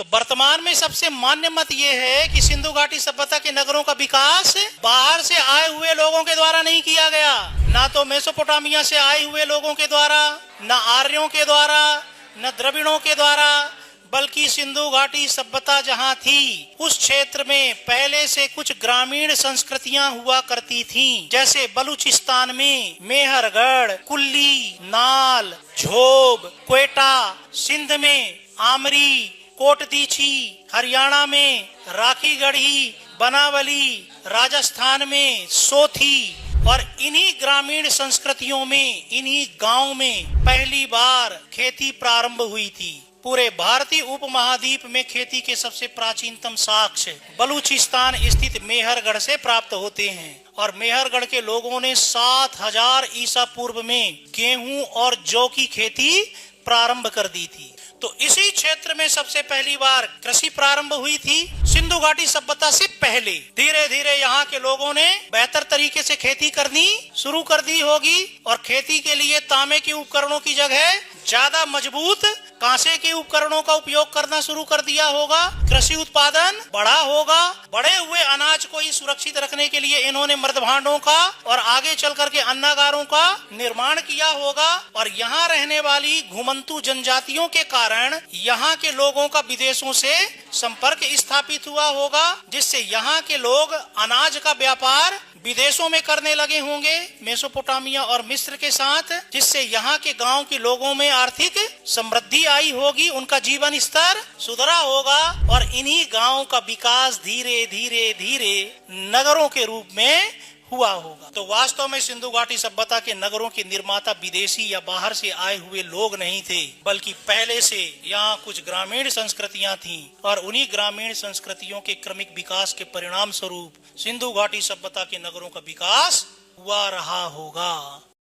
तो वर्तमान में सबसे मान्य मत ये है कि सिंधु घाटी सभ्यता के नगरों का विकास बाहर से आए हुए लोगों के द्वारा नहीं किया गया, ना तो मेसोपोटामिया से आए हुए लोगों के द्वारा, न आर्यों के द्वारा, न द्रविड़ों के द्वारा, बल्कि सिंधु घाटी सभ्यता जहाँ थी उस क्षेत्र में पहले से कुछ ग्रामीण संस्कृतियां हुआ करती थीं, जैसे बलूचिस्तान में मेहरगढ़, कुल्ली, नाल, झोब, क्वेटा, सिंध में आमरी, कोटदीछी, हरियाणा में राखीगढ़ी, बनावली, राजस्थान में सोथी, और इन्हीं ग्रामीण संस्कृतियों में, इन्हीं गांव में पहली बार खेती प्रारंभ हुई थी। पूरे भारतीय उपमहाद्वीप में खेती के सबसे प्राचीनतम साक्ष्य बलूचिस्तान स्थित मेहरगढ़ से प्राप्त होते हैं, और मेहरगढ़ के लोगों ने 7000 ईसा पूर्व में गेहूं और जौ की खेती प्रारंभ कर दी थी। तो इसी क्षेत्र में सबसे पहली बार कृषि प्रारंभ हुई थी। सिंधु घाटी सभ्यता से पहले धीरे धीरे यहाँ के लोगों ने बेहतर तरीके से खेती करनी शुरू कर दी होगी, और खेती के लिए तांबे के उपकरणों की जगह ज्यादा मजबूत कांसे के उपकरणों का उपयोग करना शुरू कर दिया होगा। कृषि उत्पादन बढ़ा होगा। बढ़े हुए अनाज को ही सुरक्षित रखने के लिए इन्होंने मृद भांडों का और आगे चल करके अन्नागारों का निर्माण किया होगा। और यहाँ रहने वाली घुमंतु जनजातियों के कारण यहाँ के लोगों का विदेशों से संपर्क स्थापित हुआ होगा, जिससे यहाँ के लोग अनाज का व्यापार विदेशों में करने लगे होंगे मेसोपोटामिया और मिस्र के साथ, जिससे यहाँ के गांव के लोगों में आर्थिक समृद्धि आई होगी, उनका जीवन स्तर सुधरा होगा, और इन्हीं गांव का विकास धीरे धीरे धीरे नगरों के रूप में हुआ होगा। तो वास्तव में सिंधु घाटी सभ्यता के नगरों के निर्माता विदेशी या बाहर से आए हुए लोग नहीं थे, बल्कि पहले से यहाँ कुछ ग्रामीण संस्कृतियां थीं, और उन्हीं ग्रामीण संस्कृतियों के क्रमिक विकास के परिणाम स्वरूप सिंधु घाटी सभ्यता के नगरों का विकास हुआ रहा होगा।